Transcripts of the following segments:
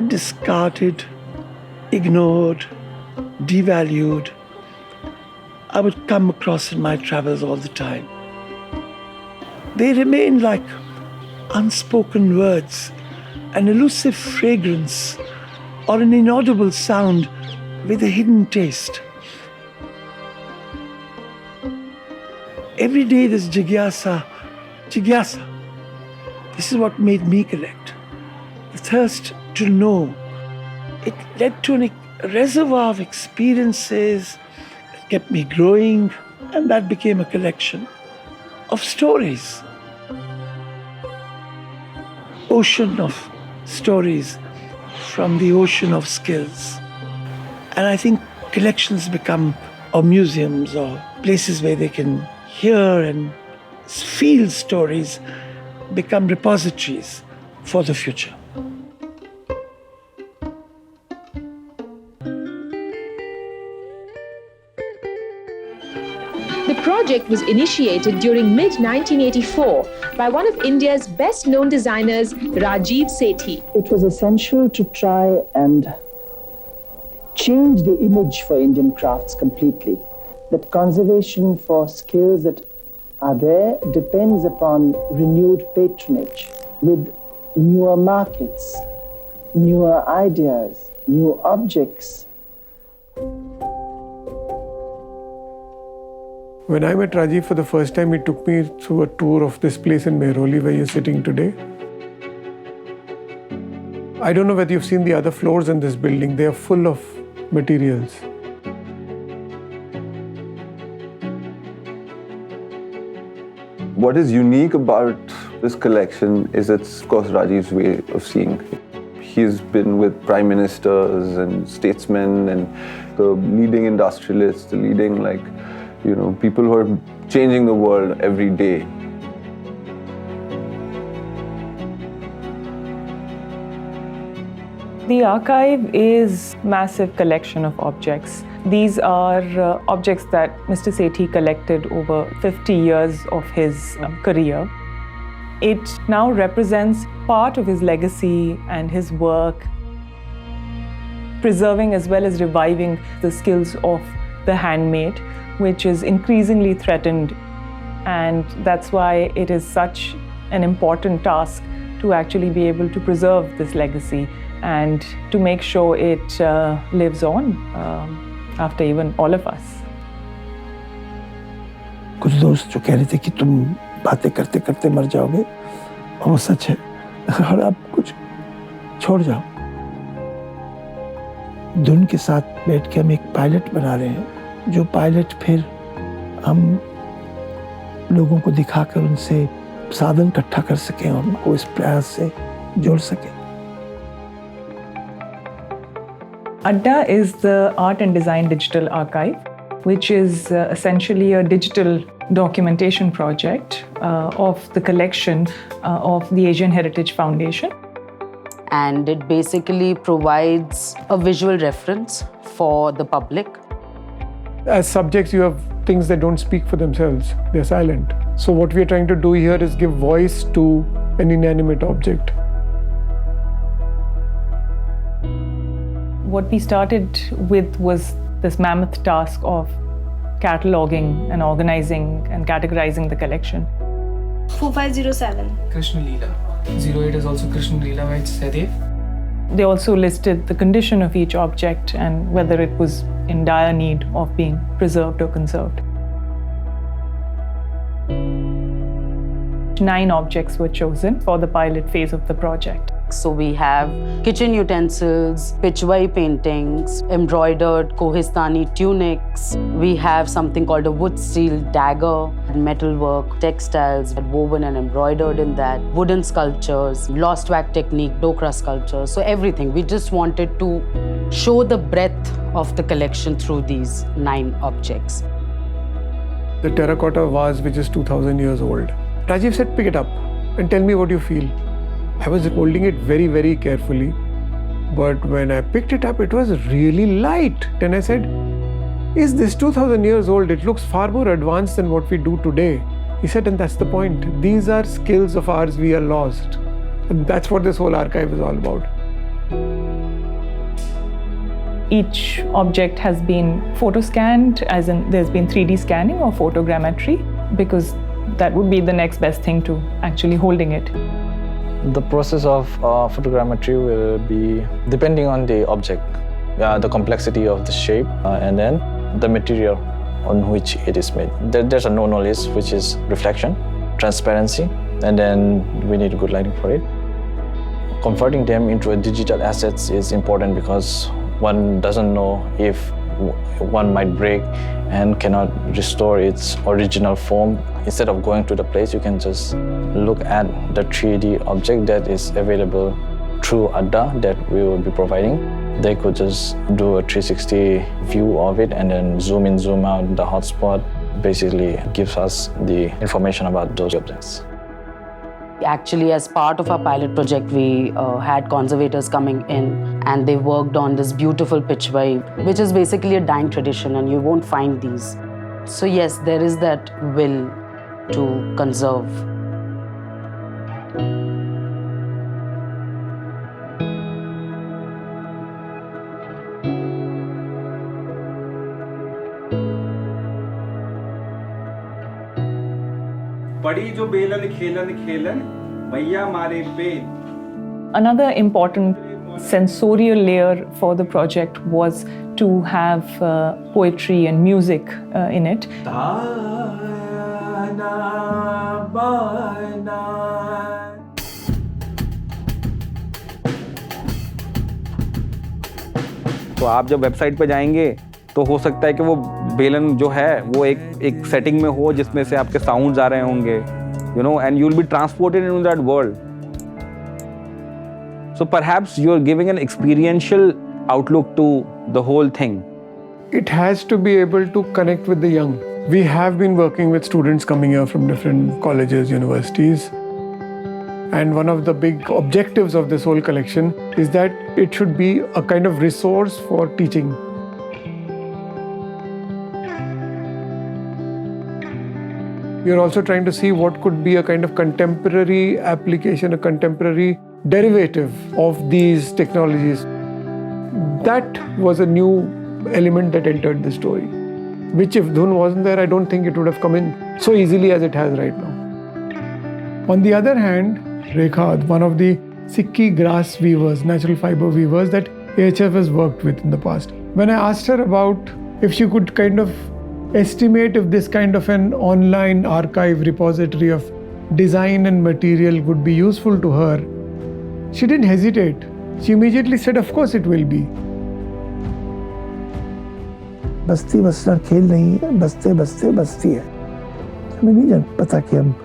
discarded, ignored, devalued, I would come across in my travels all the time. They remain like unspoken words, an elusive fragrance, or an inaudible sound with a hidden taste. Every day there's jigyasa. This is what made me collect. The thirst to know. It led to a reservoir of experiences that kept me growing, and that became a collection of stories. Ocean of stories from the ocean of skills. And I think collections become, or museums, or places where they can hear and feel stories, become repositories for the future. The project was initiated during mid-1984 by one of India's best-known designers, Rajiv Sethi. It was essential to try and change the image for Indian crafts completely. That conservation for skills that are there depends upon renewed patronage with newer markets, newer ideas, new objects. When I met Rajiv for the first time, he took me through a tour of this place in Mehrauli where you're sitting today. I don't know whether you've seen the other floors in this building. They are full of materials. What is unique about this collection is it's, of course, Rajiv's way of seeing. He's been with prime ministers and statesmen and the leading industrialists, the leading, people who are changing the world every day. The archive is a massive collection of objects. These are objects that Mr. Sethi collected over 50 years of his career. It now represents part of his legacy and his work, preserving as well as reviving the skills of the handmade, which is increasingly threatened. And that's why it is such an important task to actually be able to preserve this legacy and to make sure it lives on after even all of us. कुछ दोस्त जो कह रहे थे कि तुम बातें करते करते मर जाओगे, और वो सच है, और आप कुछ छोड़ जाओ। धुन के साथ बैठ के हम एक पायलट बना रहे हैं, जो पायलट फिर हम लोगों को दिखाकर उनसे साधन इकट्ठा कर सकें और उनको इस प्रयास से जोड़ सकें। Adda is the Art and Design Digital Archive, which is essentially a digital documentation project of the collection of the Asian Heritage Foundation. And it basically provides a visual reference for the public. As subjects, you have things that don't speak for themselves. They're silent. So what we are trying to do here is give voice to an inanimate object. What we started with was this mammoth task of cataloging and organizing and categorizing the collection. 4507. Krishna Leela. 08 is also Krishna Leela by Sadev. They also listed the condition of each object and whether it was in dire need of being preserved or conserved. 9 objects were chosen for the pilot phase of the project. So we have kitchen utensils, Pichwai paintings, embroidered Kohistani tunics. We have something called a wood steel dagger, metalwork, textiles woven and embroidered in that, wooden sculptures, lost wax technique, dokra sculptures, so everything. We just wanted to show the breadth of the collection through these 9 objects. The terracotta vase, which is 2,000 years old. Rajiv said, pick it up and tell me what you feel. I was holding it very, very carefully. But when I picked it up, it was really light. And I said, is this 2,000 years old? It looks far more advanced than what we do today. He said, and that's the point. These are skills of ours we are lost. And that's what this whole archive is all about. each object has been photo scanned, as in there's been 3D scanning or photogrammetry, because that would be the next best thing to actually holding it. The process of photogrammetry will be depending on the object, the complexity of the shape, and then the material on which it is made. There's a no-no list, which is reflection, transparency, and then we need good lighting for it. Converting them into a digital assets is important because one doesn't know if one might break and cannot restore its original form. Instead of going to the place, you can just look at the 3D object that is available through ADDA that we will be providing. They could just do a 360 view of it and then zoom in, zoom out. The hotspot basically gives us the information about those objects. Actually, as part of our pilot project, we had conservators coming in and they worked on this beautiful pitchway, which is basically a dying tradition and you won't find these. So yes, there is that will to conserve. बड़ी जो बेलन खेलन खेलन भैया मारे bell. Another important sensorial layer for the project was to have poetry and music in it. तो आप जब वेबसाइट पे जाएंगे तो हो सकता है कि वो बेलन जो है वो एक सेटिंग में हो जिसमें से आपके साउंड्स आ रहे होंगे, you know, and you'll be transported into that world. So perhaps you're giving an experiential outlook to the whole thing. It has to be able to connect with the young. We have been working with students coming here from different colleges, universities. And one of the big objectives of this whole collection is that it should be a kind of resource for teaching. We are also trying to see what could be a kind of contemporary application, a contemporary derivative of these technologies. That was a new element that entered the story, which if Dhun wasn't there, I don't think it would have come in so easily as it has right now. On the other hand, Rekha, one of the Sikki grass weavers, natural fiber weavers that AHF has worked with in the past. When I asked her about if she could kind of estimate if this kind of an online archive repository of design and material would be useful to her, she didn't hesitate. She immediately said, of course it will be. बस्ती बसना खेल नहीं है, बसते बसते बस्ती है. हमें नहीं जान पता कि हम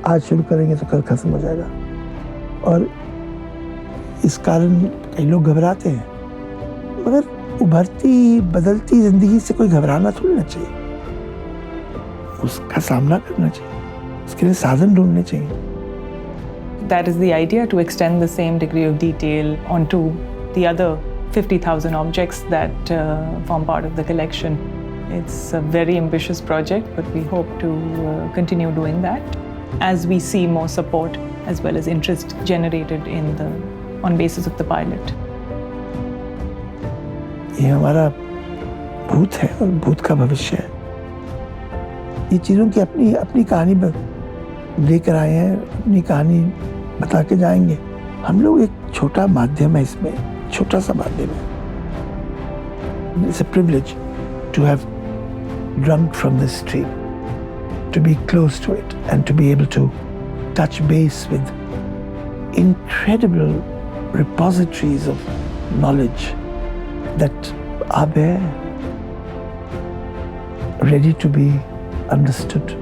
आज शुरू करेंगे तो कल खत्म हो जाएगा. और इस कारण कई लोग घबराते हैं. मगर उभरती बदलती जिंदगी से कोई घबराना थोड़ी ना चाहिए. उसका सामना करना चाहिए. उसके लिए साधन ढूंढने चाहिए. That is the idea, to extend the same degree of detail onto the other 50,000 objects that form part of the collection. It's a very ambitious project, but we hope to continue doing that as we see more support as well as interest generated on basis of the pilot. ये हमारा भूत है और भूत का भविष्य है. ये चीज़ों की अपनी कहानी लेकर आए हैं, अपनी कहानी बता के जाएंगे. हम लोग एक छोटा माध्यम है इसमें, छोटा सा माध्यम है. It's a privilege to have drunk from this stream, to be close to it and to be able to touch base with incredible repositories of knowledge that are there, ready to be understood.